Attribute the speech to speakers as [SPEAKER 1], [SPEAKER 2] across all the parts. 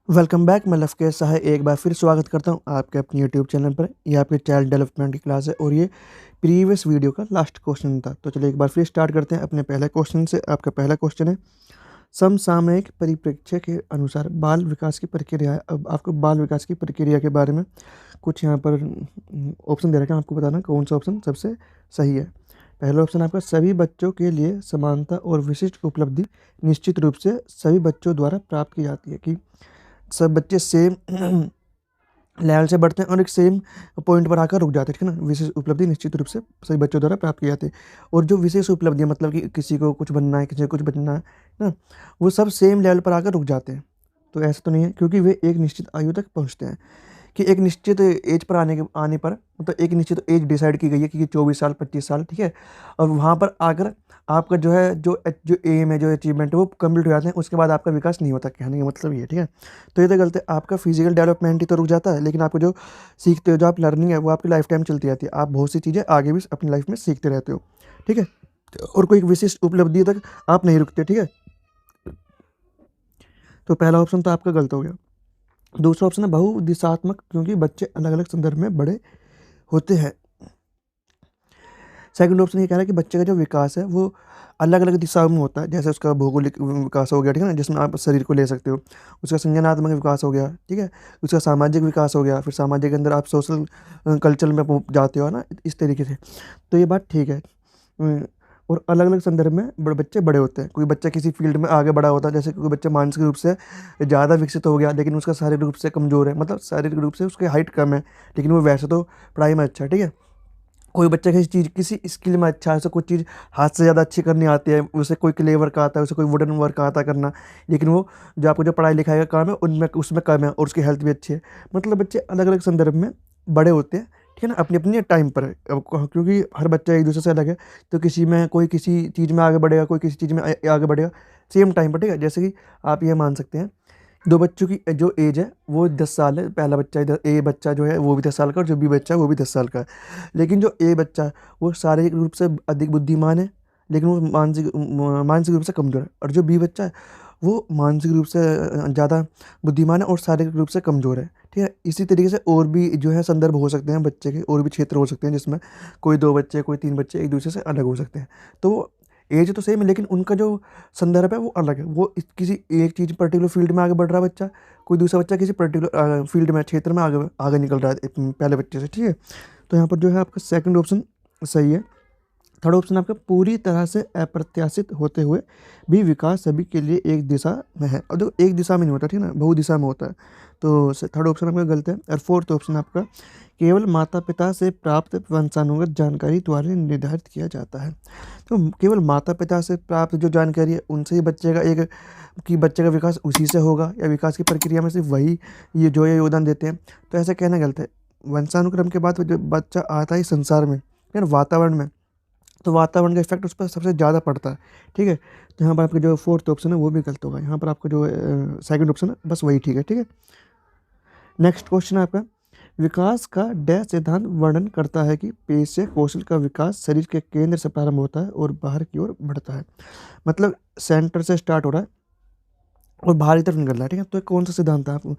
[SPEAKER 1] Welcome back. मैं लवकेश सहाय एक बार फिर स्वागत करता हूं आपके अपने यूट्यूब चैनल पर। ये आपके चाइल्ड डेवलपमेंट की क्लास है और ये प्रीवियस वीडियो का लास्ट क्वेश्चन था। तो चलिए एक बार फिर स्टार्ट करते हैं अपने पहले क्वेश्चन से। आपका पहला क्वेश्चन है, समसामयिक परिप्रेक्ष्य के अनुसार बाल विकास की प्रक्रिया है। अब आपको बाल विकास की प्रक्रिया के बारे में कुछ यहाँ पर ऑप्शन दे रखा है, आपको बताना कौन सा ऑप्शन सबसे सही है। पहला ऑप्शन आपका, सभी बच्चों के लिए समानता और विशिष्ट उपलब्धि निश्चित रूप से सभी बच्चों द्वारा प्राप्त की जाती है। कि सब बच्चे सेम लेवल से बढ़ते हैं और एक सेम पॉइंट पर आकर रुक जाते हैं, ठीक है ना। विशेष उपलब्धि निश्चित रूप से सभी बच्चों द्वारा प्राप्त की जाती है। और जो विशेष उपलब्धियां मतलब कि किसी को कुछ बनना है, किसी को कुछ बनना है ना, वो सब सेम लेवल पर आकर रुक जाते हैं। तो ऐसा तो नहीं है, क्योंकि वे एक निश्चित आयु तक पहुंचते हैं। कि एक निश्चित एज पर आने पर मतलब एक निश्चित एज डिसाइड की गई है कि 24 साल 25 साल, ठीक है। और वहाँ पर आकर आपका जो है जो एम है, जो अचीवमेंट है वो कंप्लीट हो जाते हैं। उसके बाद आपका विकास नहीं होता, कहने का मतलब ये, ठीक है। तो ये तो गलत है। आपका फिजिकल डेवलपमेंट ही तो रुक जाता है, लेकिन आपको जो सीखते हो, जो आप लर्निंग है, वो आपकी लाइफ टाइम चलती रहती है। आप बहुत सी चीज़ें आगे भी अपनी लाइफ में सीखते रहते हो, ठीक है। और कोई विशिष्ट उपलब्धि तक आप नहीं रुकते, ठीक है। तो पहला ऑप्शन तो आपका गलत हो गया। दूसरा ऑप्शन है बहुदिशात्मक, क्योंकि बच्चे अलग अलग संदर्भ में बड़े होते हैं। सेकंड ऑप्शन ये कह रहा है कि बच्चे का जो विकास है वो अलग अलग दिशाओं में होता है। जैसे उसका भौगोलिक विकास हो गया, ठीक है ना, जिसमें आप शरीर को ले सकते हो। उसका संज्ञानात्मक विकास हो गया, ठीक है। उसका सामाजिक विकास हो गया, फिर सामाजिक के अंदर आप सोशल कल्चर में जाते हो ना, इस तरीके से। तो ये बात ठीक है। और अलग अलग संदर्भ में बच्चे बड़े होते हैं। कोई बच्चा किसी फील्ड में आगे बड़ा होता है, जैसे कोई बच्चा मानसिक रूप से ज़्यादा विकसित हो गया लेकिन उसका शारीरिक रूप से कमज़ोर है, मतलब शारीरिक रूप से उसकी हाइट कम है, लेकिन वो वैसे तो पढ़ाई में अच्छा है, ठीक है। कोई बच्चा किसी स्किल में अच्छा है, उसे कोई चीज़ हाथ से ज़्यादा अच्छी करनी आती है, उसे कोई क्ले वर्क आता है, उसे कोई वुडन वर्क आता है करना, लेकिन वो जो आपको जो पढ़ाई लिखाई का काम है उनमें उसमें कम है और उसकी हेल्थ भी अच्छी है। मतलब बच्चे अलग अलग संदर्भ में बड़े होते हैं, ठीक है ना, अपनी अपनी टाइम पर। अब क्योंकि हर बच्चा एक दूसरे से अलग है, तो किसी में कोई किसी चीज़ में आगे बढ़ेगा, कोई किसी चीज़ में आगे बढ़ेगा सेम टाइम पर, ठीक है। जैसे कि आप ये मान सकते हैं, दो बच्चों की जो एज है वो 10 साल है। पहला बच्चा ए बच्चा जो है वो भी 10 साल का, और जो बी बच्चा है वो भी 10 साल का है। लेकिन जो ए बच्चा है वो शारीरिक रूप से अधिक बुद्धिमान है, लेकिन वो मानसिक रूप से कमज़ोर है। और जो बी बच्चा है वो मानसिक रूप से ज़्यादा बुद्धिमान है और शारीरिक रूप से कमज़ोर है, ठीक है। इसी तरीके से और भी जो है संदर्भ हो सकते हैं बच्चे के, और भी क्षेत्र हो सकते हैं जिसमें कोई दो बच्चे, कोई तीन बच्चे एक दूसरे से अलग हो सकते हैं। तो एज तो सेम है, लेकिन उनका जो संदर्भ है वो अलग है। वो किसी एक चीज़ पर्टिकुलर फील्ड में आगे बढ़ रहा है बच्चा, कोई दूसरा बच्चा किसी पर्टिकुलर फील्ड में, क्षेत्र में आगे आगे निकल रहा है पहले बच्चे से, ठीक है। तो यहाँ पर जो है आपका सेकंड ऑप्शन सही है। थर्ड ऑप्शन आपका, पूरी तरह से अप्रत्याशित होते हुए भी विकास सभी के लिए एक दिशा में है। और देखो एक दिशा में नहीं होता, ठीक है ना, बहु दिशा में होता है। तो थर्ड ऑप्शन आपका गलत है। और फोर्थ ऑप्शन आपका, केवल माता पिता से प्राप्त वंशानुगत जानकारी द्वारा निर्धारित किया जाता है। तो केवल माता पिता से प्राप्त जो जानकारी है उनसे ही बच्चे का एक कि बच्चे का विकास उसी से होगा, या विकास की प्रक्रिया में सिर्फ वही ये जो है योगदान देते हैं, तो ऐसा कहना गलत है। वंशानुक्रम के बाद जो बच्चा आता है संसार में, फिर वातावरण में, तो वातावरण का इफेक्ट उस पर सबसे ज़्यादा पड़ता है, ठीक है। तो यहाँ पर आपका जो फोर्थ ऑप्शन है वो भी गलत होगा। यहाँ पर आपका जो सेकंड ऑप्शन है बस वही ठीक है, ठीक है। नेक्स्ट क्वेश्चन आपका, विकास का डैश सिद्धांत वर्णन करता है कि पेशे कौशल का विकास शरीर के केंद्र से प्रारंभ होता है और बाहर की ओर बढ़ता है। मतलब सेंटर से स्टार्ट हो रहा है और बाहर की तरफ निकल रहा है, ठीक है। तो ये कौन सा सिद्धांत है? आप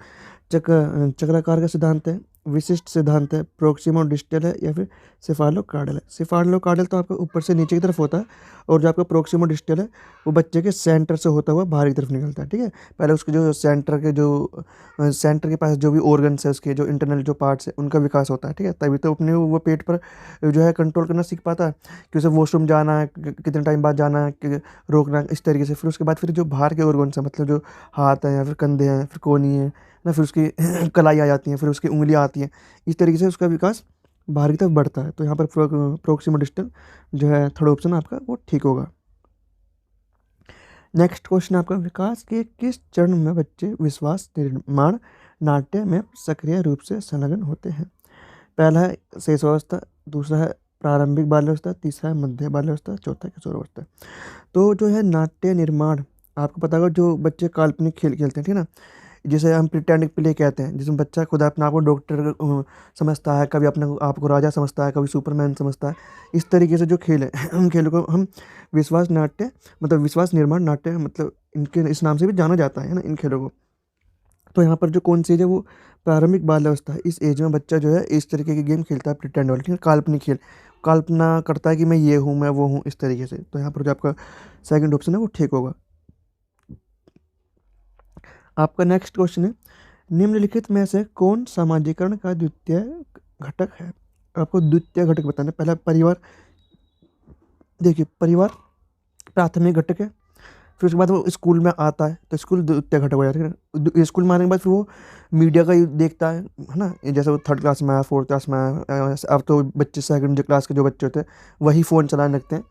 [SPEAKER 1] चक्राकार का सिद्धांत है, विशिष्ट सिद्धांत है, प्रोक्सिमो डिस्टल है, या फिर सिफालो-कार्डल है। सिफालो-कार्डल तो आपका ऊपर से नीचे की तरफ होता है, और जो आपका प्रोक्सिमो डिस्टल है वो बच्चे के सेंटर से होता हुआ बाहर की तरफ निकलता है, ठीक है। पहले उसके जो सेंटर के पास जो भी ऑर्गन्स है, उसके जो इंटरनल जो पार्ट्स है उनका विकास होता है, ठीक है। तभी तो अपने वो पेट पर जो है कंट्रोल करना सीख पाता है कि उसे वॉशरूम जाना है, कितने टाइम बाद जाना है, रोकना है, इस तरीके से। फिर उसके बाद फिर जो बाहर के ऑर्गन्स हैं, मतलब जो हाथ हैं या फिर कंधे हैं, फिर कोहनी है ना, फिर उसकी कलाई आ जाती हैं, फिर उसकी उंगलियां आती हैं। इस तरीके से उसका विकास बाहर की तरफ बढ़ता है। तो यहाँ पर प्रोक्सिमो डिस्टल जो है थर्ड ऑप्शन आपका वो ठीक होगा। नेक्स्ट क्वेश्चन आपका, विकास के किस चरण में बच्चे विश्वास निर्माण नाट्य में सक्रिय रूप से संलग्न होते हैं? पहला है शैशवावस्था, दूसरा है प्रारंभिक बाल्यावस्था, तीसरा है मध्य बाल्यावस्था, चौथा है किशोरावस्था। तो जो है नाट्य निर्माण, आपको पता होगा जो बच्चे काल्पनिक खेल खेलते हैं, ठीक है ना, जिसे हम प्रिटेंड प्ले कहते हैं, जिसमें बच्चा खुद अपने आप को डॉक्टर समझता है, कभी अपने आप को राजा समझता है, कभी सुपरमैन समझता है। इस तरीके से जो खेल है उन खेलों को हम विश्वास नाट्य मतलब विश्वास निर्माण नाट्य मतलब इनके इस नाम से भी जाना जाता है ना इन खेलों को। तो यहाँ पर जो कौन सी एज है वो प्रारंभिक बाल अवस्था है। इस एज में बच्चा जो है इस तरीके के गेम खेलता है, प्रिटेंड वाले, ठीक है, काल्पनिक खेल, कल्पना करता है कि मैं ये हूँ, मैं वो हूँ, इस तरीके से। तो यहाँ पर जो आपका सेकंड ऑप्शन है वो ठीक होगा। आपका नेक्स्ट क्वेश्चन है, निम्नलिखित में से कौन सामाजिकरण का द्वितीय घटक है। आपको द्वितीय घटक बताना है। पहला परिवार, देखिए परिवार प्राथमिक घटक है, फिर उसके बाद वो स्कूल में आता है तो स्कूल द्वितीय घटक हो जाता है। स्कूल में आने के बाद फिर वो मीडिया का देखता है ना, जैसे वो थर्ड क्लास में आया, फोर्थ क्लास में आया, अब तो बच्चे सेकंड क्लास के जो बच्चे होते हैं वही फ़ोन चलाने लगते हैं।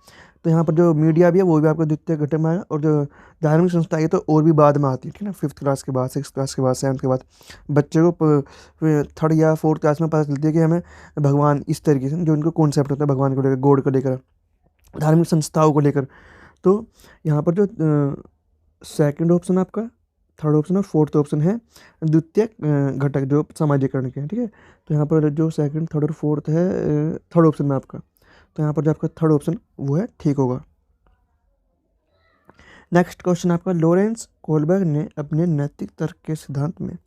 [SPEAKER 1] तो यहाँ पर जो मीडिया भी है वो भी आपको द्वितीय घटक में आएगा। और जो धार्मिक संस्था है तो और भी बाद में आती है, ठीक है ना, फिफ्थ क्लास के बाद, सिक्स क्लास के बाद, सेवन्थ के बाद बच्चे को थर्ड या फोर्थ क्लास में पता चलती है कि हमें भगवान, इस तरीके से जो उनको कॉन्सेप्ट होता है भगवान को लेकर, गॉड को लेकर, धार्मिक संस्थाओं को लेकर। तो यहाँ पर जो सेकंड ऑप्शन आपका, थर्ड ऑप्शन और फोर्थ ऑप्शन है द्वितीय घटक जो सामाजिकरण के हैं, ठीक है। तो यहाँ पर जो सेकंड, थर्ड और फोर्थ है थर्ड ऑप्शन में आपका, तो यहाँ पर जो आपका थर्ड ऑप्शन वो है ठीक होगा। नेक्स्ट क्वेश्चन आपका, लॉरेंस कोलबर्ग ने अपने नैतिक तर्क के सिद्धांत में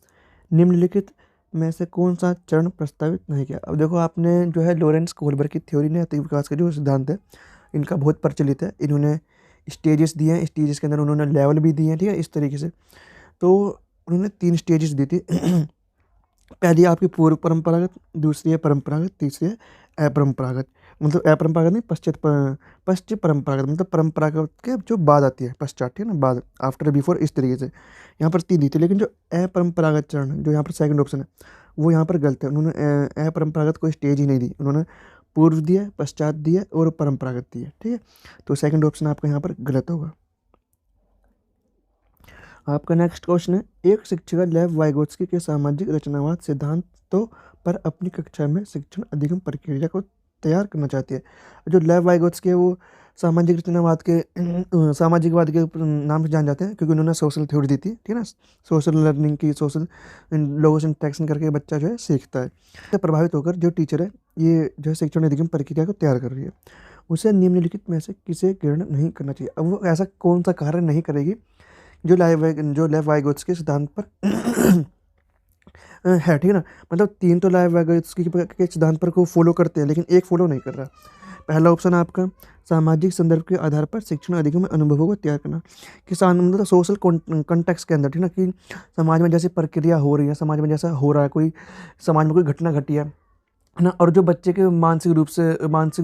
[SPEAKER 1] निम्नलिखित में से कौन सा चरण प्रस्तावित नहीं किया। अब देखो आपने जो है लॉरेंस कोलबर्ग की थ्योरी, नैतिक विकास का जो सिद्धांत है इनका बहुत प्रचलित है। इन्होंने स्टेजेस दिए हैं, स्टेजेस के अंदर उन्होंने लेवल भी दिए हैं, ठीक है, इस तरीके से। तो उन्होंने 3 स्टेजेस दी थी। पहली आपकी पूर्व परंपरागत, दूसरी है परंपरागत, तीसरी है अपरंपरागत। मतलब अपरंपरागत नहीं, पश्चिम परंपरागत, मतलब परंपरागत के जो बाद आती है, पश्चात, ठीक है ना, बाद, आफ्टर, बिफोर, इस तरीके से। यहाँ पर 3 दी थी, लेकिन जो अपरंपरागत चरण जो यहाँ पर सेकंड ऑप्शन है वो यहाँ पर गलत है। उन्होंने अपरंपरागत कोई स्टेज ही नहीं दी, उन्होंने पूर्व दिया, पश्चात दिया और परंपरागत दिया, ठीक है। तो सेकंड ऑप्शन आपका यहाँ पर गलत होगा। आपका नेक्स्ट क्वेश्चन है, एक शिक्षिका लेव वाइगोत्स्की के सामाजिक रचनावाद सिद्धांतों पर अपनी कक्षा में शिक्षण अधिगम प्रक्रिया को तैयार करना चाहती है। जो लेव वाइगोत्स्की है वो सामाजिक रचनावाद के सामाजिकवाद के नाम से जान जाते हैं, क्योंकि उन्होंने सोशल थ्योरी दी थी, ठीक है ना, सोशल लर्निंग की, सोशल लोगों से इंटरेक्शन करके बच्चा जो है सीखता है। इससे प्रभावित होकर जो टीचर है ये जो है शिक्षण अधिगम प्रक्रिया को तैयार कर रही है। उसे निम्नलिखित में से किसे ग्रहण नहीं करना चाहिए। अब वो ऐसा कौन सा कार्य नहीं करेगी जो लेव वाइगोत्स्की के सिद्धांत पर है, ठीक है ना। मतलब 3 तो लेव वाइगोत्स्की के सिद्धांत पर को फॉलो करते हैं, लेकिन एक फॉलो नहीं कर रहा। पहला ऑप्शन आपका, सामाजिक संदर्भ के आधार पर शिक्षण अधिगम अनुभवों को तैयार करना, किसान मतलब सोशल कॉन्टेक्स्ट के अंदर, ठीक है ना, कि समाज में जैसे प्रक्रिया हो रही है, समाज में जैसा हो रहा है, कोई समाज में कोई घटना घटी है ना, और जो बच्चे के मानसिक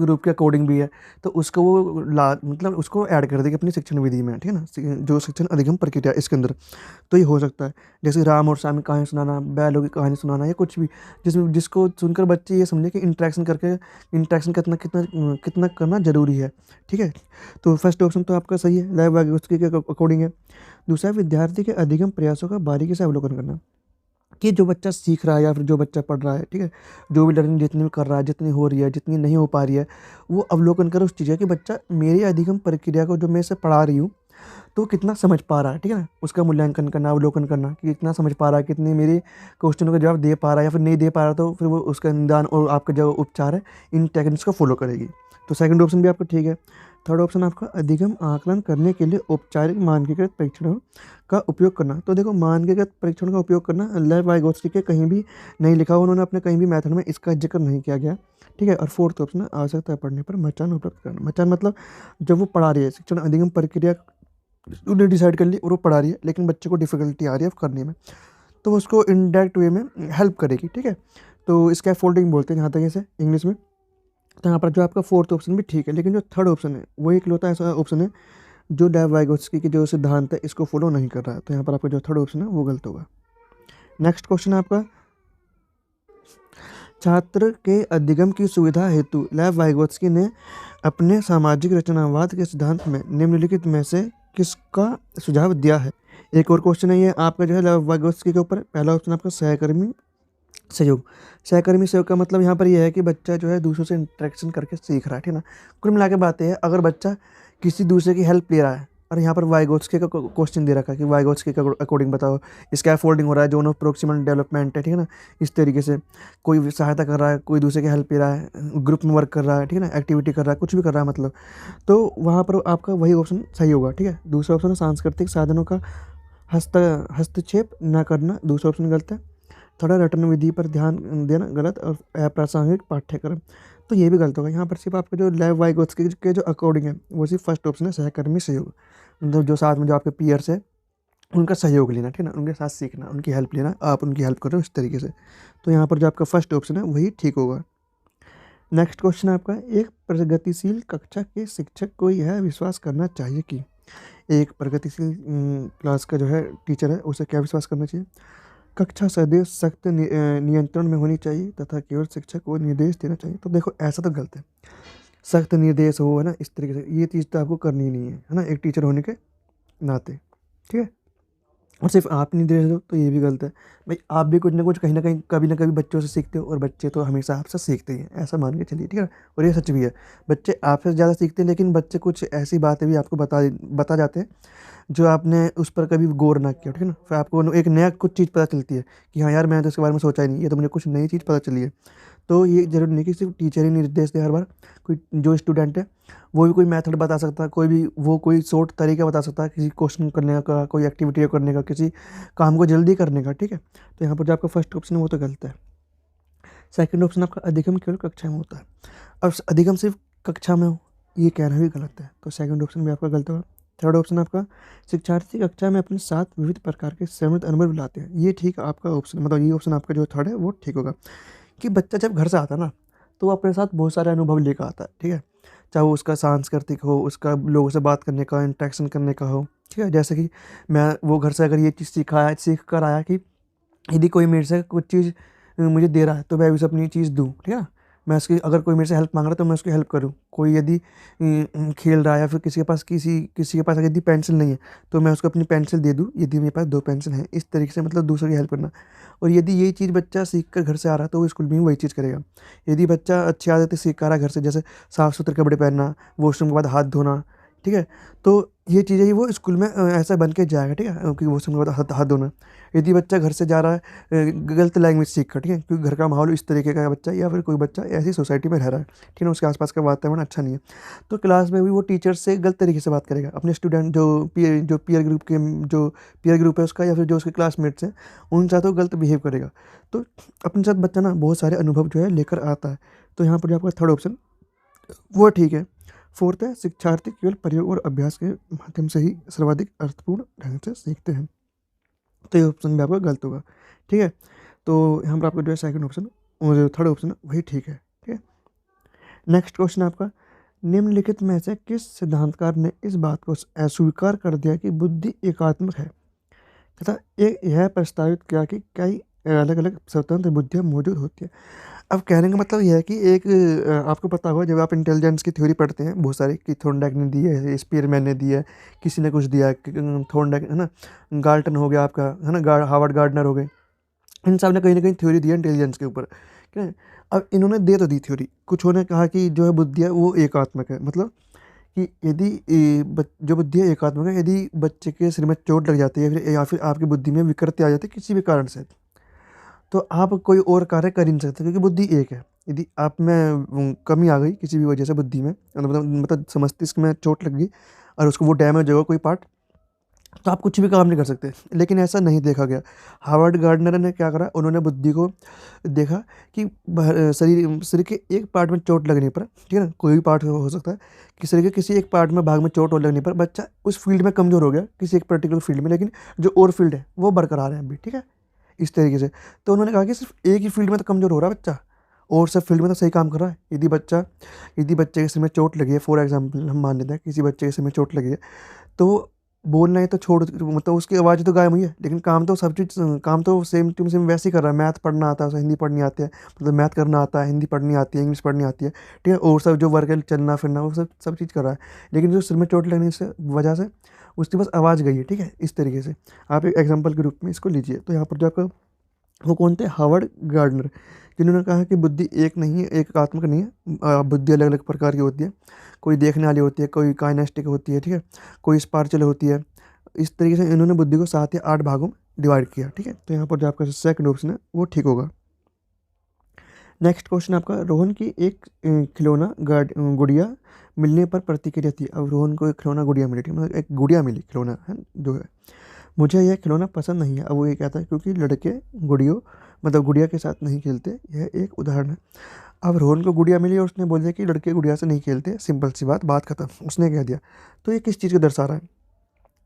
[SPEAKER 1] रूप के अकॉर्डिंग भी है, तो उसको वो मतलब उसको ऐड कर देगी अपनी शिक्षण विधि में, ठीक है ना, जो शिक्षण अधिगम प्रक्रिया इसके अंदर। तो ये हो सकता है, जैसे राम और श्याम की कहानी सुनाना, बैलों की कहानी सुनाना, या कुछ भी जिसको सुनकर बच्चे ये समझे कि इंटरेक्शन कितना कितना कितना करना जरूरी है, ठीक है। तो फर्स्ट ऑप्शन तो आपका सही है, लेव वाइगोत्स्की के अकॉर्डिंग है। दूसरा, विद्यार्थी के अधिगम प्रयासों का बारीकी से अवलोकन करना, कि जो बच्चा सीख रहा है या फिर जो बच्चा पढ़ रहा है, ठीक है, जो भी लर्निंग जितनी भी कर रहा है, जितनी हो रही है, जितनी नहीं हो पा रही है, वो अवलोकन करे उस चीज़ का कि बच्चा मेरी अधिगम प्रक्रिया को जो मैं इसे पढ़ा रही हूँ तो कितना समझ पा रहा है, ठीक है ना। उसका मूल्यांकन करना, अवलोकन करना कि कितना समझ पा रहा है, कितने मेरे क्वेश्चनों का जवाब दे पा रहा है या फिर नहीं दे पा रहा, तो फिर वो उसका निदान और आपका जो उपचार है इन टेक्निक्स को फॉलो करेगी। तो सेकंड ऑप्शन भी आपका ठीक है। थर्ड ऑप्शन आपका, अधिगम आकलन करने के लिए औपचारिक मानकीकृत परीक्षणों का उपयोग करना। तो देखो मानकीकृत परीक्षण का उपयोग करना लेव वाइगोत्स्की के कहीं भी नहीं लिखा हुआ, उन्होंने अपने कहीं भी मेथड में इसका जिक्र नहीं किया गया, ठीक है। और फोर्थ ऑप्शन है, आवश्यकता पड़ने पर मचान उपलब्ध करना। मचान मतलब जब वो पढ़ा रही है, शिक्षण अधिगम प्रक्रिया उन्हें डिसाइड कर ली और वो पढ़ा रही है, लेकिन बच्चे को डिफिकल्टी आ रही है करने में, तो उसको इनडायरेक्ट वे में हेल्प करेगी, ठीक है। तो इसका फोल्डिंग बोलते हैं जहाँ तक इसे इंग्लिश में। तो यहाँ पर जो आपका फोर्थ ऑप्शन भी ठीक है, लेकिन जो थर्ड ऑप्शन है वो एक लौता ऐसा ऑप्शन है जो लेव वाइगोत्स्की की जो सिद्धांत है इसको फॉलो नहीं कर रहा है। तो यहाँ पर आपका जो थर्ड ऑप्शन है वो गलत होगा। नेक्स्ट क्वेश्चन है आपका, छात्र के अधिगम की सुविधा हेतु लेव वाइगोत्स्की ने अपने सामाजिक रचनावाद के सिद्धांत में निम्नलिखित में से किसका सुझाव दिया है। एक और क्वेश्चन है ये आपका जो है लेव वाइगोत्स्की के ऊपर। पहला ऑप्शन आपका सहकर्मी सहयोग। सहकर्मी सहयोग का मतलब यहाँ पर यह है कि बच्चा जो है दूसरों से इंटरेक्शन करके सीख रहा है, ठीक है ना। कुल मिला के बात है, अगर बच्चा किसी दूसरे की हेल्प ले रहा है, और यहाँ पर वाइगोत्स्की का क्वेश्चन दे रखा है कि वाइगोत्स्की के अकॉर्डिंग बताओ स्कैफोल्डिंग हो रहा है, जोन ऑफ प्रोक्सिमल डेवलपमेंट है, ठीक है ना, इस तरीके से कोई सहायता कर रहा है, कोई दूसरे की हेल्प ले रहा है, ग्रुप में वर्क कर रहा है, ठीक है ना, एक्टिविटी कर रहा है, कुछ भी कर रहा है मतलब, तो वहाँ पर आपका वही ऑप्शन सही होगा, ठीक है। दूसरा ऑप्शन है सांस्कृतिक साधनों का हस्तक्षेप ना करना, दूसरा ऑप्शन गलत है। थोड़ा रटन विधि पर ध्यान देना गलत, और अप्रासंगिक पाठ्यक्रम, तो ये भी गलत होगा। यहाँ पर सिर्फ आपका जो लैब वाइगोत्स्की के जो अकॉर्डिंग है वो सिर्फ फर्स्ट ऑप्शन है, सहकर्मी सहयोग, मतलब जो साथ में जो आपके पीयर्स है उनका सहयोग लेना, ठीक है ना, उनके साथ सीखना, उनकी हेल्प लेना, आप उनकी हेल्प कर रहे हो इस तरीके से। तो यहाँ पर जो आपका फर्स्ट ऑप्शन है वही ठीक होगा। नेक्स्ट क्वेश्चन आपका, एक प्रगतिशील कक्षा के शिक्षक को यह विश्वास करना चाहिए कि, एक प्रगतिशील क्लास का जो है टीचर है उसे क्या विश्वास करना चाहिए, कक्षा सदैव सख्त नियंत्रण में होनी चाहिए तथा केवल शिक्षक को निर्देश देना चाहिए। तो देखो ऐसा तो गलत है, सख्त निर्देश हो, है ना, इस तरीके से, ये चीज़ तो आपको करनी ही नहीं है ना, एक टीचर होने के नाते, ठीक है। और सिर्फ आप निर्देश दो तो ये भी गलत है। भाई आप भी कुछ ना कुछ कहीं ना कहीं कभी ना कभी बच्चों से सीखते हो, और बच्चे तो हमेशा आपसे सीखते ही हैं, ऐसा मान के चलिए, ठीक है। और ये सच भी है, बच्चे आपसे ज़्यादा सीखते हैं, लेकिन बच्चे कुछ ऐसी बातें भी आपको बता जाते हैं जो आपने उस पर कभी गौर ना किया, ठीक है ना। फिर आपको एक नया कुछ चीज़ पता चलती है कि हाँ यार, मैंने तो इसके बारे में सोचा ही नहीं, ये तो मुझे कुछ नई चीज़ पता चली है। तो ये ज़रूरी नहीं कि सिर्फ टीचर ही निर्देश दे हर बार, कोई जो स्टूडेंट है वो भी कोई मेथड बता सकता है, कोई भी वो कोई शॉर्ट तरीका बता सकता है किसी क्वेश्चन करने का, कोई एक्टिविटी करने का, किसी काम को जल्दी करने का, ठीक है। तो यहाँ पर जो आपका फर्स्ट ऑप्शन है वो तो गलत है। सेकंड ऑप्शन आपका, अधिगम केवल कक्षा में होता है। अब अधिगम सिर्फ कक्षा में हो, ये कहना भी गलत है, तो सेकंड ऑप्शन भी आपका गलत होगा। थर्ड ऑप्शन आपका, शिक्षार्थी कक्षा में अपने साथ विविध प्रकार के श्रमित अनुभव लाते हैं, ये ठीक आपका ऑप्शन, मतलब ये ऑप्शन आपका जो थर्ड है वो ठीक होगा। कि बच्चा जब घर से आता है ना, तो वो अपने साथ बहुत सारे अनुभव लेकर आता है, ठीक है। चाहे वो उसका सांस्कृतिक हो, उसका लोगों से बात करने का, इंटरेक्शन करने का हो, ठीक है। जैसे कि मैं वो घर से अगर ये चीज़ सीख कर आया कि यदि कोई मेरे से कुछ चीज़ मुझे दे रहा है तो मैं उसे अपनी चीज़ दूँ, ठीक है ना। मैं उसकी, अगर कोई मेरे से हेल्प मांग रहा है तो मैं उसकी हेल्प करूँ। कोई यदि खेल रहा है या फिर किसी के पास यदि पेंसिल नहीं है तो मैं उसको अपनी पेंसिल दे दूँ, यदि मेरे पास 2 पेंसिल हैं। इस तरीके से मतलब दूसरों की हेल्प करना। और यदि यही चीज़ बच्चा सीख कर घर से आ रहा है तो वो स्कूल में भी वही चीज़ करेगा। यदि बच्चा अच्छी आदतें सीख कर आ रहा है घर से, जैसे साफ-सुथरे कपड़े पहनना, वॉशरूम के बाद हाथ धोना, ठीक है। तो ये चीज़ें ही वो स्कूल में ऐसा बन के जाएगा, ठीक है, क्योंकि वॉशरूम के बाद हाथ हाथ धोना। यदि बच्चा घर से जा रहा है गलत लैंग्वेज सीख कर, ठीक है, क्योंकि घर का माहौल इस तरीके का है बच्चा, या फिर कोई बच्चा ऐसी सोसाइटी में रह रहा है, ठीक है ना, उसके आसपास का वातावरण अच्छा नहीं है, तो क्लास में भी वो टीचर से गलत तरीके से बात करेगा। अपने स्टूडेंट जो पीयर ग्रुप है उसका, या फिर जो उसके क्लासमेट्स हैं, उन साथ वो गलत बिहेव करेगा। तो अपने साथ बच्चा ना बहुत सारे अनुभव जो है लेकर आता है। तो यहाँ पर जो आपका थर्ड ऑप्शन वो ठीक है। फोर्थ है, शिक्षार्थी केवल प्रयोग और अभ्यास के माध्यम से ही सर्वाधिक अर्थपूर्ण ढंग से सीखते हैं, तो ये ऑप्शन भी आपका गलत होगा, ठीक है। तो यहाँ पर आपका जो है सेकंड ऑप्शन और जो थर्ड ऑप्शन है वही ठीक है, ठीक है। नेक्स्ट क्वेश्चन आपका, निम्नलिखित में से किस सिद्धांतकार ने इस बात को अस्वीकार कर दिया कि बुद्धि एकात्मक है तथा यह प्रस्तावित किया कि कई अलग अलग स्वतंत्र बुद्धियाँ मौजूद होती है। अब कहने का मतलब यह है कि एक आपको पता होगा जब आप इंटेलिजेंस की थ्योरी पढ़ते हैं बहुत सारी, कि थॉर्नडाइक ने दी है, स्पीयरमैन ने दी है, किसी ने कुछ दिया है, थॉर्नडाइक है ना, गाल्टन हो गया आपका, है ना, हावर्ड गार्डनर हो गए, इन सब ने कहीं ना कहीं थ्योरी दी है इंटेलिजेंस के ऊपर, ठीक है। अब इन्होंने दे तो दी थ्योरी, कुछ ने कहा कि जो है बुद्धि है वो एकात्मक है, मतलब कि यदि जो बुद्धि है एकात्मक है, यदि बच्चे के सिर में चोट लग जाती है, या फिर आपकी बुद्धि में विकृति आ जाती है किसी भी कारण से, तो आप कोई और कार्य कर ही नहीं सकते, क्योंकि बुद्धि एक है। यदि आप में कमी आ गई किसी भी वजह से बुद्धि में, मतलब मस्तिष्क में चोट लग गई और उसको वो डैमेज होगा कोई पार्ट, तो आप कुछ भी काम नहीं कर सकते। लेकिन ऐसा नहीं देखा गया। हावर्ड गार्डनर ने क्या करा, उन्होंने बुद्धि को देखा कि शरीर के एक पार्ट में चोट लगने पर, ठीक है ना, कोई भी पार्ट हो सकता है, कि शरीर के किसी एक पार्ट में भाग में चोट और लगने पर बच्चा उस फील्ड में कमज़ोर हो गया, किसी एक पर्टिकुलर फील्ड में, लेकिन जो और फील्ड है वो बरकरार है अभी, ठीक है, इस तरीके से। तो उन्होंने कहा कि सिर्फ एक ही फील्ड में तो कमज़ोर हो रहा है बच्चा, और सब फील्ड में तो सही काम कर रहा है। यदि बच्चे के सिर में चोट लगी है, फॉर एग्जांपल हम मान लेते हैं किसी बच्चे के सिर में चोट लगी है, तो बोलना है तो छोड़, मतलब उसकी आवाज़ तो गायब हुई है, लेकिन काम तो सेम टू सेम वैसे ही कर रहा है। मैथ पढ़ना आता है उसे, हिंदी पढ़नी आती है, मतलब मैथ करना आता है, हिंदी पढ़नी आती है, इंग्लिश पढ़नी आती है, ठीक है, और सब जो वर्क है, चलना फिरना, वो सब सब चीज़ कर रहा है। लेकिन जो सिर में चोट लगने से वजह से उसकी बस आवाज़ गई है, ठीक है, इस तरीके से आप एक एग्जाम्पल के रूप में इसको लीजिए। तो यहाँ पर जो आपका वो कौन थे, हावर्ड गार्डनर, जिन्होंने कहा कि बुद्धि एक नहीं है, एकात्मक नहीं है, बुद्धि अलग अलग प्रकार की होती है, कोई देखने वाली होती है, कोई काइनेस्टिक होती है, ठीक है, कोई स्पार्चुअल होती है। इस तरीके से इन्होंने बुद्धि को 7 या 8 भागों में डिवाइड किया, ठीक है। तो यहाँ पर जो आपका सेकंड ऑप्शन है वो ठीक होगा। नेक्स्ट क्वेश्चन आपका, रोहन की एक खिलौना गुड़िया मिलने पर प्रतिक्रिया थी। अब रोहन को एक खिलौना गुड़िया मिली थी, मतलब एक गुड़िया मिली, खिलौना है जो है, मुझे यह खिलौना पसंद नहीं है। अब वो ये कहता है क्योंकि लड़के गुड़ियों मतलब गुड़िया के साथ नहीं खेलते। यह एक उदाहरण है। अब रोहन को गुड़िया मिली और उसने बोल दिया कि लड़के गुड़िया से नहीं खेलते, सिंपल सी बात खत्म, उसने कह दिया। तो ये किस चीज़ को दर्शा रहा है?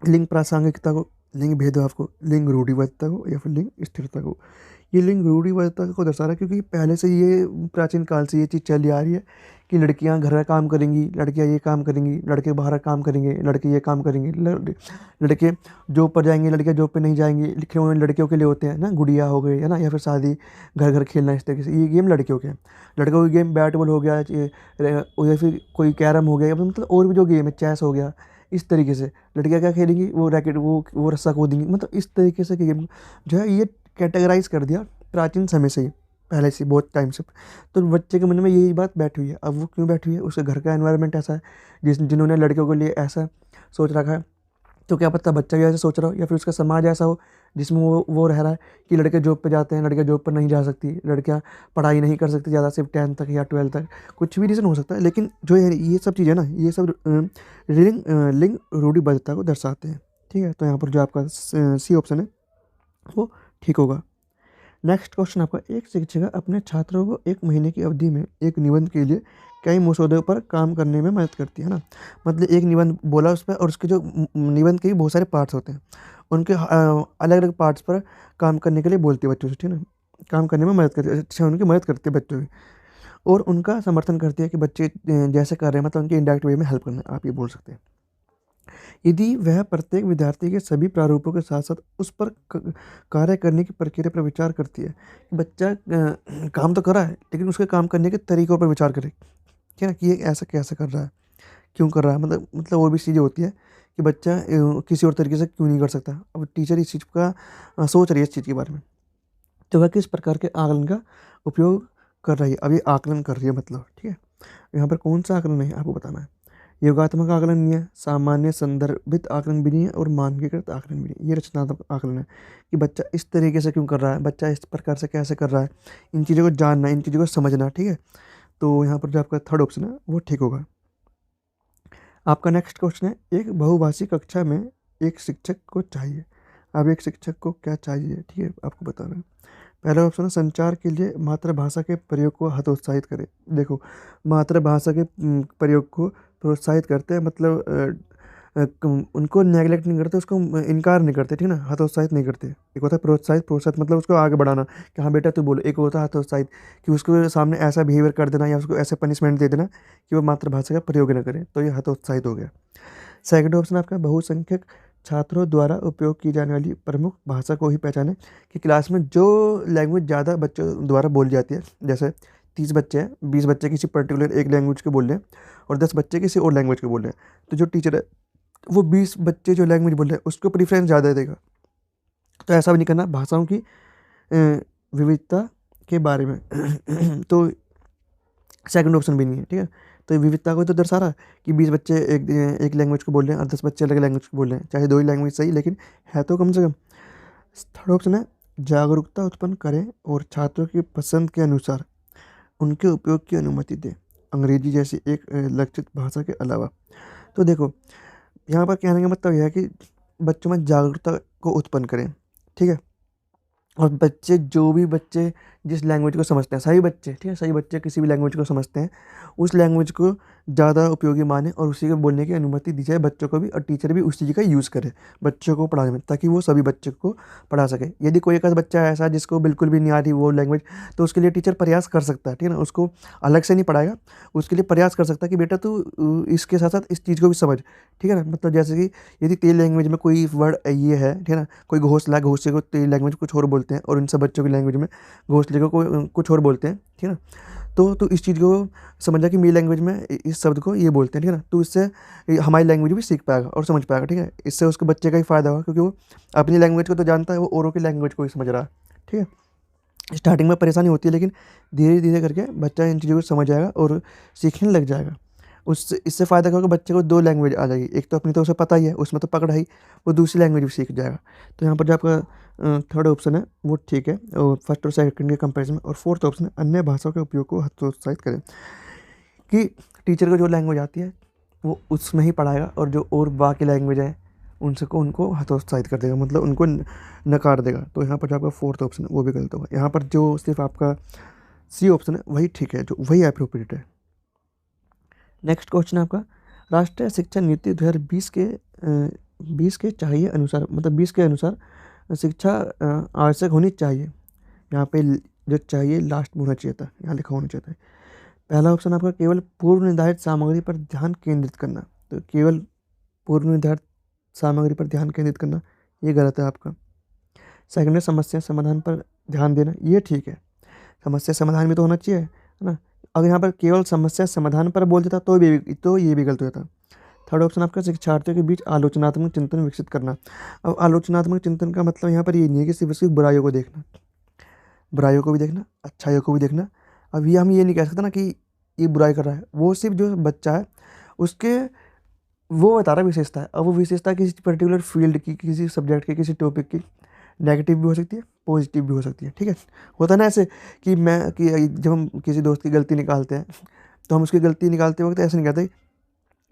[SPEAKER 1] लिंग प्रासंगिकता को, लिंग भेदभाव को, लिंग रूढ़िवादिता को, या फिर लिंग स्थिरता को? ये लिंग रूढ़िवादिता को दर्शा रहा है क्योंकि पहले से ये प्राचीन काल से ये चीज़ चली आ रही है कि लड़कियां घर का काम करेंगी, लड़कियां ये काम करेंगी, लड़के बाहर का काम करेंगे, लड़के ये काम करेंगे, लड़के जॉब पर जाएंगे, लड़कियां जॉब पर नहीं जाएंगी। लिखे हुए लड़कियों के लिए होते हैं ना, गुड़िया हो गए है ना, या फिर शादी, घर घर खेलना, इस तरीके से ये गेम लड़कियों के हैं। लड़कों के गेम बैट बॉल हो गया, या फिर कोई कैरम हो गया, या फिर मतलब और भी जो गेम है, चेस हो गया, इस तरीके से। लड़कियां क्या खेलेंगी, वो रैकेट, वो रस्सा कूदेंगी, मतलब इस तरीके से गेम जो है ये कैटेगराइज कर दिया प्राचीन समय से ही, पहले से बहुत टाइम से। तो बच्चे के मन में यही बात बैठी हुई है। अब वो क्यों बैठी हुई है? उसके घर का एनवायरनमेंट ऐसा है जिन्होंने लड़कियों के लिए ऐसा सोच रखा है। तो क्या पता बच्चा भी ऐसे सोच रहा हो, या फिर उसका समाज ऐसा हो जिसमें वो रह रहा है कि लड़के जॉब पे जाते हैं, लड़कियां जॉब पर नहीं जा सकती, लड़कियां पढ़ाई नहीं कर सकती ज़्यादा, सिर्फ 10th तक या 12th तक। कुछ भी रीज़न हो सकता है, लेकिन जो ये सब चीज़ें ना, ये सब लिंग रूढ़िबद्धता को दर्शाते हैं। ठीक है, तो यहाँ पर जो आपका सी ऑप्शन है वो ठीक होगा। नेक्स्ट क्वेश्चन आपका, एक शिक्षिका अपने छात्रों को 1 महीने की अवधि में एक निबंध के लिए कई मसौदों पर काम करने में मदद करती है ना। मतलब एक निबंध बोला उस पर, और उसके जो निबंध के भी बहुत सारे पार्ट्स होते हैं, उनके अलग अलग पार्ट्स पर काम करने के लिए बोलती है बच्चों से, ठीक है ना। काम करने में मदद करती है, अच्छा उनकी मदद करती है बच्चों की, और उनका समर्थन करती है कि बच्चे जैसे कर रहे हैं, मतलब उनके इंडायरेक्ट वे में हेल्प करना, आप ये बोल सकते हैं। यदि वह प्रत्येक विद्यार्थी के सभी प्रारूपों के साथ साथ उस पर कार्य करने की प्रक्रिया पर विचार करती है कि बच्चा काम तो कर रहा है, लेकिन उसके काम करने के तरीकों पर विचार करे, ठीक है ना, कि ये ऐसा कैसे कर रहा है, क्यों कर रहा है, मतलब और भी चीज़ें होती है कि बच्चा किसी और तरीके से क्यों नहीं कर सकता। अब टीचर इस चीज़ का सोच रही है, इस चीज़ के बारे में, तो वह किस प्रकार के आकलन का उपयोग कर रही है। अब ये आकलन कर रही है, मतलब ठीक है, यहाँ पर कौन सा आकलन है आपको बताना है। योगात्मक आकलन नहीं है, सामान्य संदर्भित आकलन भी नहीं है, और मानकीकृत आकलन भी नहीं है। ये रचनात्मक आकलन है कि बच्चा इस तरीके से क्यों कर रहा है, बच्चा इस प्रकार से कैसे कर रहा है, इन चीज़ों को जानना, इन चीज़ों को समझना। ठीक है, तो यहाँ पर जो आपका थर्ड ऑप्शन है वो ठीक होगा। आपका नेक्स्ट क्वेश्चन है, एक बहुभाषी कक्षा में एक शिक्षक को चाहिए। अब एक शिक्षक को क्या चाहिए, ठीक है, आपको बताना है। पहला ऑप्शन है, संचार के लिए मातृभाषा के प्रयोग को हतोत्साहित करें। देखो, मातृभाषा के प्रयोग को प्रोत्साहित करते हैं, मतलब उनको नेगलेक्ट नहीं करते, उसको इनकार नहीं करते, ठीक है ना, हतोत्साहित नहीं करते। एक होता है प्रोत्साहित, प्रोत्साहित मतलब उसको आगे बढ़ाना कि हाँ बेटा तू बोलो। एक होता है हतोत्साहित, कि उसको सामने ऐसा बिहेवियर कर देना या उसको ऐसे पनिशमेंट दे देना कि वो मातृभाषा का प्रयोग न करे, तो ये हतोत्साहित हो गया। सेकंड ऑप्शन आपका, बहुसंख्यक छात्रों द्वारा उपयोग की जाने वाली प्रमुख भाषा को ही पहचानें, कि क्लास में जो लैंग्वेज ज़्यादा बच्चों द्वारा बोली जाती है, जैसे 30 बच्चे हैं, 20 बच्चे किसी पर्टिकुलर एक लैंग्वेज के बोल रहे हैं और 10 बच्चे किसी और लैंग्वेज के बोल रहे हैं, तो जो टीचर है वो 20 बच्चे जो लैंग्वेज बोल रहे हैं उसको प्रीफरेंस ज़्यादा देगा। तो ऐसा भी नहीं करना, भाषाओं की विविधता के बारे में तो सेकंड ऑप्शन भी नहीं है, ठीक है। तो ये विविधता को तो दर्शा रहा है कि 20 बच्चे एक लैंग्वेज को बोल रहे हैं और 10 बच्चे अलग लैंग्वेज को बोल रहे हैं, चाहे दो ही लैंग्वेज सही, लेकिन है तो कम से कम। थर्ड ऑप्शन है, जागरूकता उत्पन्न करें और छात्रों की पसंद के अनुसार उनके उपयोग की अनुमति दें, अंग्रेजी जैसी एक लक्षित भाषा के अलावा। तो देखो, यहाँ पर कहने का मतलब यह है कि बच्चों में जागरूकता को उत्पन्न करें, ठीक है। और बच्चे, जो भी बच्चे जिस लैंग्वेज को समझते हैं, सही बच्चे, ठीक है, सही बच्चे किसी भी लैंग्वेज को समझते हैं, उस लैंग्वेज को ज़्यादा उपयोगी माने और उसी को बोलने की अनुमति दी जाए बच्चों को भी, और टीचर भी उस चीज़ का यूज़ करे बच्चों को पढ़ाने में, ताकि वो सभी बच्चों को पढ़ा सके। यदि कोई एक आध बच्चा ऐसा है जिसको बिल्कुल भी नहीं आ रही वो लैंग्वेज, तो उसके लिए टीचर प्रयास कर सकता है, ठीक है ना, उसको अलग से नहीं पढ़ाएगा, उसके लिए प्रयास कर सकता है कि बेटा तू इसके साथ साथ इस चीज़ को भी समझ, ठीक है ना। मतलब जैसे कि यदि तेल लैंग्वेज में कोई वर्ड ये है, ठीक है ना, कोई घोंसला, घोंसे को तेल लैंग्वेज कुछ और बोलते हैं, और इन सब बच्चों की लैंग्वेज में घोंसले को कुछ और बोलते हैं, ठीक है ना। तो इस चीज़ को समझ जा कि मेरी लैंग्वेज में इस शब्द को ये बोलते हैं, ठीक है ना, तो इससे हमारी लैंग्वेज भी सीख पाएगा और समझ पाएगा, ठीक है। इससे उसके बच्चे का ही फ़ायदा होगा, क्योंकि वो अपनी लैंग्वेज को तो जानता है, वो औरों की लैंग्वेज को ही समझ रहा है, ठीक है। स्टार्टिंग में परेशानी होती है, लेकिन धीरे धीरे करके बच्चा इन चीज़ों को समझ जाएगा और सीखने लग जाएगा। उससे इससे फ़ायदा क्या होगा, बच्चे को 2 लैंग्वेज आ जाएगी, एक तो अपनी तो उसे पता ही है, उसमें तो पकड़ है ही, वो दूसरी लैंग्वेज भी सीख जाएगा। तो यहाँ पर जो आपका थर्ड ऑप्शन है वो ठीक है, और फर्स्ट और सेकंड के कंपैरिजन में। और फोर्थ ऑप्शन है, अन्य भाषाओं के उपयोग को हतोत्साहित करें, कि टीचर को जो लैंग्वेज आती है वो उसमें ही पढ़ाएगा, और जो और बाकी लैंग्वेज है उनको हतोत्साहित कर देगा, मतलब उनको नकार देगा। तो यहाँ पर जो आपका फोर्थ ऑप्शन है वो भी गलत होगा। यहाँ पर जो सिर्फ आपका सी ऑप्शन है वही ठीक है, जो वही अप्रोप्रिएट है। नेक्स्ट क्वेश्चन है आपका, राष्ट्रीय शिक्षा नीति 2020 के 20 के चाहिए अनुसार, मतलब 20 के अनुसार शिक्षा आवश्यक होनी चाहिए। यहाँ पे जो चाहिए लास्ट में होना चाहिए था, यहाँ लिखा होना चाहिए था। पहला ऑप्शन आपका, केवल पूर्व निर्धारित सामग्री पर ध्यान केंद्रित करना। तो केवल पूर्व निर्धारित सामग्री पर ध्यान केंद्रित करना, ये गलत है आपका। सेकंड है, समस्या समाधान पर ध्यान देना, ये ठीक है। समस्या समाधान भी तो होना चाहिए, है ना। अगर यहाँ पर केवल समस्या समाधान पर बोल देता तो ये भी गलत हो जाता। थर्ड ऑप्शन आपका, शिक्षार्थियों के बीच आलोचनात्मक चिंतन विकसित करना। अब आलोचनात्मक चिंतन का मतलब यहाँ पर ये नहीं है कि सिर्फ उसकी बुराइयों को देखना, बुराइयों को भी देखना, अच्छाइयों को भी देखना। अब ये हम ये नहीं कह सकते ना कि ये बुराई कर रहा है, वो सिर्फ जो बच्चा है उसके वो बता रहा है विशेषता है। अब वो विशेषता किसी पर्टिकुलर फील्ड की, किसी सब्जेक्ट की, किसी टॉपिक की नेगेटिव भी हो सकती है, पॉजिटिव भी हो सकती है, ठीक है। होता है ना ऐसे कि जब हम किसी दोस्त की गलती निकालते हैं तो हम उसकी गलती निकालते वक्त ऐसे नहीं कहते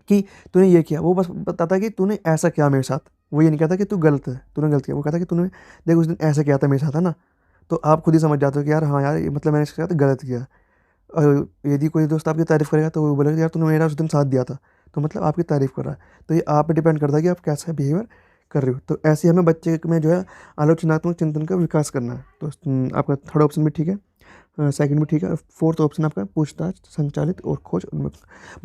[SPEAKER 1] कि तूने ये किया, वो बस बताता है कि तूने ऐसा किया मेरे साथ। वो ये नहीं कहता कि तू गलत है, तूने गलत किया, वो कहता है कि तूने देख उस दिन ऐसा किया था मेरे साथ, है ना। तो आप खुद ही समझ जाते हो कि यार हाँ यार, मतलब मैंने इसके साथ गलत किया। और यदि कोई दोस्त आपकी तारीफ़ करेगा तो वो बोलेगा यार तूने मेरा उस दिन साथ दिया था, तो मतलब आपकी तारीफ़ कर रहा है। तो ये आप पे डिपेंड करता है कि आप कैसा बिहेवियर कर रहे हो। तो ऐसे ही हमें बच्चे में जो है आलोचनात्मक चिंतन का विकास करना है। तो आपका थर्ड ऑप्शन भी ठीक है, सेकंड भी ठीक है। फोर्थ ऑप्शन आपका पूछताछ संचालित और खोज उन्मुख,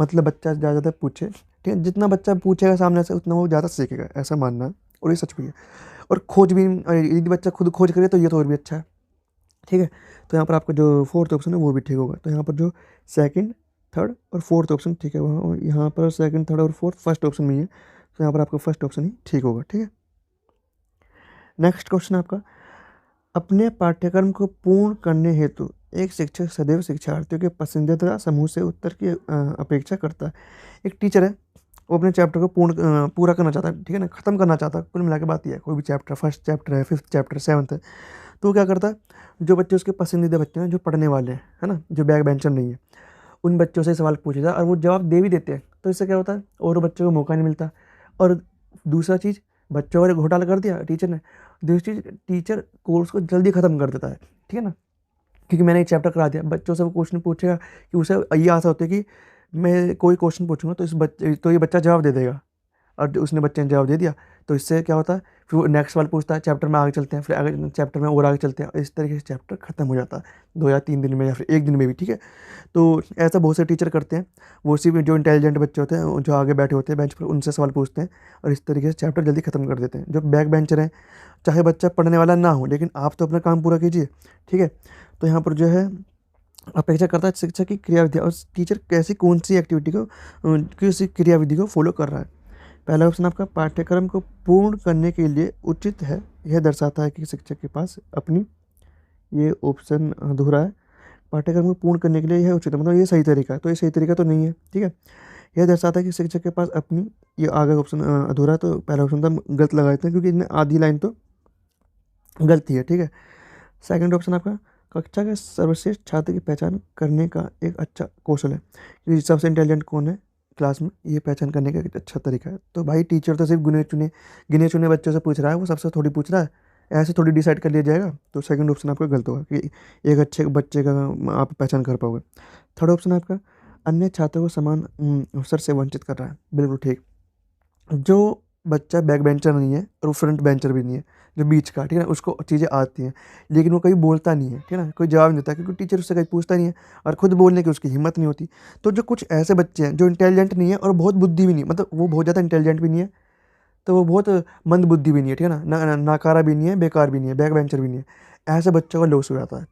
[SPEAKER 1] मतलब बच्चा ज़्यादा पूछे, ठीक है। जितना बच्चा पूछेगा सामने से उतना वो ज़्यादा सीखेगा, ऐसा मानना है, और ये सच भी है। और खोज भी, यदि बच्चा खुद खोज करे तो ये तो और भी अच्छा है, ठीक है। तो यहाँ पर आपका जो फोर्थ ऑप्शन है वो भी ठीक होगा। तो यहाँ पर जो सेकंड, थर्ड और फोर्थ ऑप्शन ठीक है, वहाँ यहाँ पर सेकंड, थर्ड और फोर्थ फर्स्ट ऑप्शन में ही है। तो यहाँ पर आपका फर्स्ट ऑप्शन ही ठीक होगा, ठीक है। नेक्स्ट क्वेश्चन आपका, अपने पाठ्यक्रम को पूर्ण करने हेतु एक शिक्षक सदैव शिक्षार्थियों के पसंदीदा समूह से उत्तर की अपेक्षा करता है। एक टीचर है, वो अपने चैप्टर को पूरा करना चाहता है, ठीक है ना, ख़त्म करना चाहता है। कुल मिला के बात यह है, कोई भी चैप्टर, फर्स्ट चैप्टर है, फिफ्थ चैप्टर, सेवन्थ है, तो वो क्या करता है, जो बच्चे उसके पसंदीदा बच्चे हैं, जो पढ़ने वाले हैं, है ना, जो बैक बेंचर नहीं है, उन बच्चों से सवाल पूछता है और वो जवाब दे भी देते हैं। तो इससे क्या होता है, और बच्चों को मौका नहीं मिलता। और दूसरा चीज़, बच्चों का घोटाला कर दिया टीचर ने। दूसरी चीज़, टीचर कोर्स को जल्दी ख़त्म कर देता है, ठीक है ना, क्योंकि मैंने एक चैप्टर करा दिया। बच्चों से वो क्वेश्चन पूछेगा कि उसे ये आशा होती है कि मैं कोई क्वेश्चन पूछूंगा तो ये बच्चा जवाब दे देगा, और उसने बच्चे ने जवाब दे दिया। तो इससे क्या होता है, फिर वो नेक्स्ट सवाल पूछता है, चैप्टर में आगे चलते हैं, फिर आगे चैप्टर में और आगे चलते हैं, इस तरीके से चैप्टर खत्म हो जाता है 2 या 3 दिन में, या फिर 1 दिन में भी, ठीक है। तो ऐसा बहुत से टीचर करते हैं। वो सिर्फ जो इंटेलिजेंट बच्चे होते हैं, जो आगे बैठे होते हैं बेंच पर, उनसे सवाल पूछते हैं और इस तरीके से चैप्टर जल्दी खत्म कर देते हैं। जो बैक बेंचर हैं, चाहे बच्चा पढ़ने वाला ना हो, लेकिन आप तो अपना काम पूरा कीजिए, ठीक है। तो यहाँ पर जो है अपेक्षा करता है शिक्षक की क्रियाविधि, और टीचर कैसी कौन सी एक्टिविटी को, किसी क्रियाविधि को फॉलो कर रहा है। पहला ऑप्शन आपका, पाठ्यक्रम को पूर्ण करने के लिए उचित है, यह दर्शाता है कि शिक्षक के पास अपनी, ये ऑप्शन अधूरा है। पाठ्यक्रम को पूर्ण करने के लिए यह उचित है, मतलब ये सही तरीका है, तो ये सही तरीका तो नहीं है, ठीक है। यह दर्शाता है कि शिक्षक के पास अपनी, ये आगे ऑप्शन अधूरा है, तो पहला ऑप्शन तो हम गलत लगा देते हैं क्योंकि इसमें आधी लाइन तो गलती है, ठीक है। सेकंड ऑप्शन आपका, कक्षा के सर्वश्रेष्ठ छात्र की पहचान करने का एक अच्छा कौशल है, कि सबसे इंटेलिजेंट कौन है क्लास में, ये पहचान करने का एक अच्छा तरीका है। तो भाई टीचर तो सिर्फ गिने चुने बच्चों से पूछ रहा है, वो सबसे थोड़ी पूछ रहा है, ऐसे थोड़ी डिसाइड कर लिया जाएगा। तो सेकंड ऑप्शन आपका गलत होगा कि एक अच्छे बच्चे का आप पहचान कर पाओगे। थर्ड ऑप्शन आपका, अन्य छात्रों को समान अवसर से वंचित कर रहा है, बिल्कुल ठीक। जो बच्चा बैक बेंचर नहीं है और वो फ्रंट बेंचर भी नहीं है, जो बीच का, ठीक है ना, उसको चीज़ें आती हैं लेकिन वो कभी बोलता नहीं है, ठीक है ना, कोई जवाब नहीं देता क्योंकि टीचर उससे कहीं पूछता नहीं है, और खुद बोलने की उसकी हिम्मत नहीं होती। तो जो कुछ ऐसे बच्चे हैं जो इंटेलिजेंट नहीं है और बहुत बुद्धि भी नहीं, मतलब वो बहुत ज़्यादा इंटेलिजेंट भी नहीं है, तो वो बहुत मंद बुद्धि भी नहीं है, ठीक है ना, नाकारा भी नहीं है, बेकार भी नहीं है, बैक बेंचर भी नहीं है, ऐसे बच्चों का लॉस हो जाता है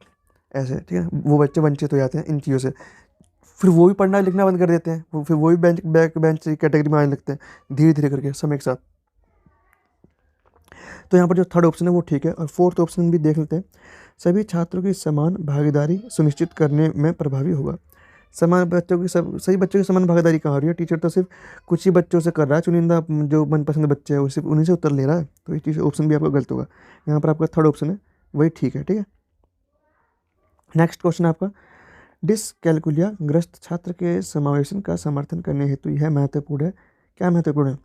[SPEAKER 1] ऐसे, ठीक है। वो बच्चे वंचित हो जाते हैं इन चीज़ों से, फिर वो भी पढ़ना लिखना बंद कर देते हैं, फिर वो भी बैक बेंच कैटेगरी में आने लगते हैं धीरे धीरे करके समय के साथ। तो यहाँ पर जो थर्ड ऑप्शन है वो ठीक है। और फोर्थ ऑप्शन भी देख लेते हैं, सभी छात्रों की समान भागीदारी सुनिश्चित करने में प्रभावी होगा। समान बच्चों की सभी बच्चों की समान भागीदारी कहाँ हो रही है, टीचर तो सिर्फ कुछ ही बच्चों से कर रहा है, चुनिंदा जो मनपसंद बच्चे हैं वो सिर्फ उन्हीं से उत्तर ले रहा है, तो ये चीज़ ऑप्शन भी आपका गलत होगा। यहाँ पर आपका थर्ड ऑप्शन है वही ठीक है, ठीक है। नेक्स्ट क्वेश्चन आपका, डिसकैलकुलिया ग्रस्त छात्र के समावेशन का समर्थन करने हेतु यह महत्वपूर्ण है, क्या महत्वपूर्ण है।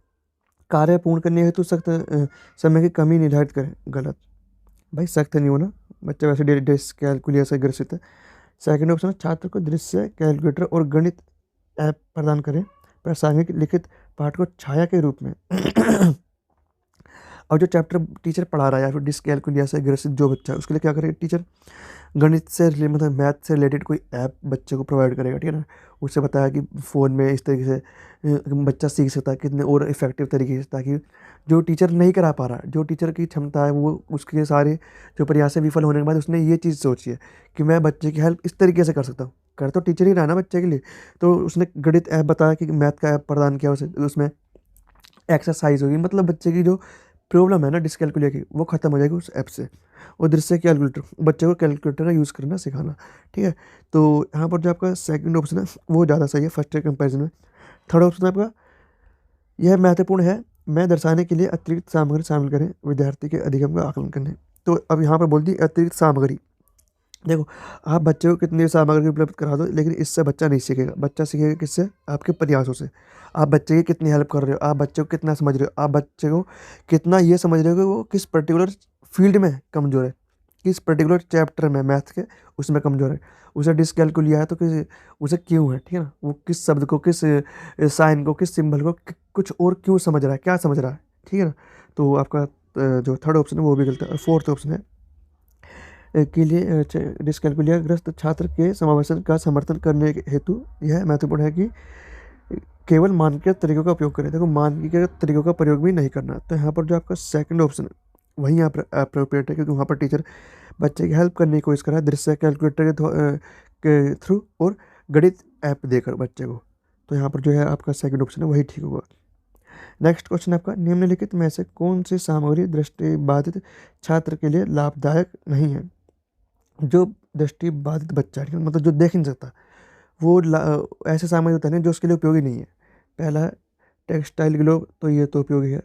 [SPEAKER 1] कार्य पूर्ण करने हेतु सख्त समय की कमी निर्धारित करें। गलत, भाई सख्त नहीं होना, बच्चा वैसे डिसकैलकुलिया से ग्रसित है। सेकंड ऑप्शन है छात्र को दृश्य कैलकुलेटर और गणित ऐप प्रदान करें। प्रासंगिक लिखित पाठ को छाया के रूप में और जो चैप्टर टीचर पढ़ा रहा है या फिर डिसकैलकुलिया से ग्रसित जो बच्चा है उसके लिए क्या करेगा टीचर, गणित से मतलब मैथ से रिलेटेड कोई ऐप बच्चे को प्रोवाइड करेगा, ठीक है ना। उससे बताया कि फ़ोन में इस तरीके से बच्चा सीख सकता है कितने और इफेक्टिव तरीके से, ताकि जो टीचर नहीं करा पा रहा, जो टीचर की क्षमता है वो उसके सारे जो प्रयास है विफल होने के बाद उसने ये चीज़ सोची है कि मैं बच्चे की हेल्प इस तरीके से कर सकता हूँ। कर तो टीचर ही रहा ना बच्चे के लिए, तो उसने गणित ऐप बताया कि मैथ का ऐप प्रदान किया उसे, उसमें एक्सरसाइज होगी, मतलब बच्चे की जो प्रॉब्लम है ना डिसकैलकुलिया की वो ख़त्म हो जाएगी उस ऐप से। और दृश्य कैलकुलेटर, बच्चे को कैलकुलेटर का यूज़ करना सिखाना, ठीक है। तो यहाँ पर जो आपका सेकंड ऑप्शन है वो ज़्यादा सही है फर्स्ट के कंपेरिजन में। थर्ड ऑप्शन आपका यह महत्वपूर्ण है, मैं दर्शाने के लिए अतिरिक्त सामग्री शामिल करें विद्यार्थी के अधिगम का आकलन करने। तो अब यहाँ पर बोल दी अतिरिक्त सामग्री। देखो, आप बच्चे को कितनी सामग्री उपलब्ध करा दो लेकिन इससे बच्चा नहीं सीखेगा। बच्चा सीखेगा किससे? आपके प्रयासों से। आप बच्चे की कितनी हेल्प कर रहे हो, आप बच्चे को कितना समझ रहे हो, आप बच्चे को कितना ये समझ रहे हो कि वो किस पर्टिकुलर फील्ड में कमज़ोर है, किस पर्टिकुलर चैप्टर में मैथ के उसमें कमज़ोर है। उसे डिसकैलकुलिया है तो किस उसे क्यों है, ठीक है ना। वो किस शब्द को, किस साइन को, किस सिंबल को कुछ और क्यों समझ रहा है, क्या समझ रहा है, ठीक है ना। तो आपका जो थर्ड ऑप्शन है वो भी गलत है। और फोर्थ ऑप्शन है के लिए डिसकैलकुलिया ग्रस्त छात्र के समावेशन का समर्थन करने के हेतु यह महत्वपूर्ण है कि केवल मानकीकृत तरीकों का उपयोग करें। देखो, मानकीकृत तरीकों का प्रयोग भी नहीं करना। तो यहाँ पर जो आपका सेकंड ऑप्शन है वहीं यहाँ पर अप्रोप्रिएट है, क्योंकि वहाँ पर टीचर बच्चे की हेल्प करने की कोशिश कर रहा है दृश्य कैलकुलेटर के थ्रू और गणित ऐप देकर बच्चे को। तो यहाँ पर जो है आपका सेकंड ऑप्शन है वही ठीक होगा। नेक्स्ट क्वेश्चन आपका, निम्नलिखित में से कौन सी सामग्री दृष्टिबाधित छात्र के लिए लाभदायक नहीं है। जो दृष्टिबाधित बच्चा है, मतलब जो देख नहीं सकता, वो ऐसे सामग्री होता है ना जो उसके लिए उपयोगी नहीं है। पहला है टेक्सटाइल ग्लोब, तो ये तो उपयोगी है।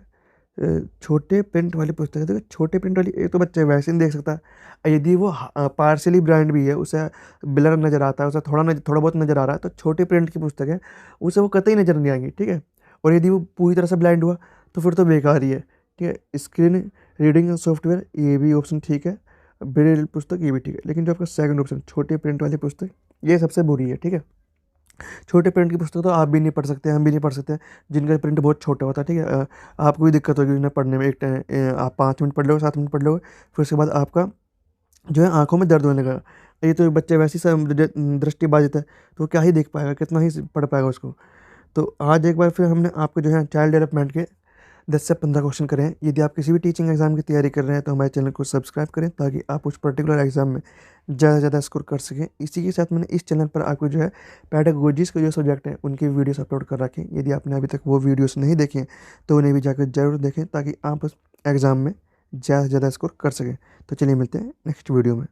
[SPEAKER 1] छोटे प्रिंट वाली पुस्तक है, देखो छोटे प्रिंट वाली एक तो बच्चे वैसे नहीं देख सकता, यदि वो पार्शियली ब्लाइंड भी है, उसे ब्लर नज़र आता है, उसे थोड़ा बहुत नज़र आ रहा है, तो छोटे प्रिंट की पुस्तक है उसे वो कतई नज़र नहीं आएंगी, ठीक है। और यदि वो पूरी तरह से ब्लाइंड हुआ तो फिर तो बेकार ही है, ठीक है। स्क्रीन रीडिंग सॉफ्टवेयर, ये भी ऑप्शन ठीक है। ब्रेल पुस्तक, ये भी ठीक है। लेकिन जो आपका सेकंड ऑप्शन छोटे प्रिंट वाली पुस्तक, ये सबसे बुरी है, ठीक है। छोटे प्रिंट की पुस्तक तो आप भी नहीं पढ़ सकते, हम भी नहीं पढ़ सकते, जिनका प्रिंट बहुत छोटा होता है, ठीक है। आपको भी दिक्कत होगी उन्हें पढ़ने में। एक टाइम आप 5 मिनट पढ़ लोगे, 7 मिनट पढ़ लोगे, फिर उसके बाद आपका जो है आंखों में दर्द होने लगेगा। ये तो बच्चे वैसे ही दृष्टिबाधित है, तो क्या ही देख पाएगा, कितना ही पढ़ पाएगा उसको। तो आज एक बार फिर हमने आपको जो है चाइल्ड डेवलपमेंट के 10 से 15 क्वेश्चन करें हैं। यदि आप किसी भी टीचिंग एग्जाम की तैयारी कर रहे हैं तो हमारे चैनल को सब्सक्राइब करें, ताकि आप उस पर्टिकुलर एग्जाम में ज़्यादा से ज़्यादा स्कोर कर सकें। इसी के साथ मैंने इस चैनल पर आपको जो है पेडागोजीज़ के जो सब्जेक्ट हैं उनकी वीडियोस अपलोड कर रखे हैं। यदि आपने अभी तक वो वीडियोस नहीं देखे हैं तो उन्हें भी जाकर ज़रूर देखें, ताकि आप उस एग्ज़ाम में ज़्यादा से ज़्यादा स्कोर कर सकें। तो चलिए मिलते हैं नेक्स्ट वीडियो में।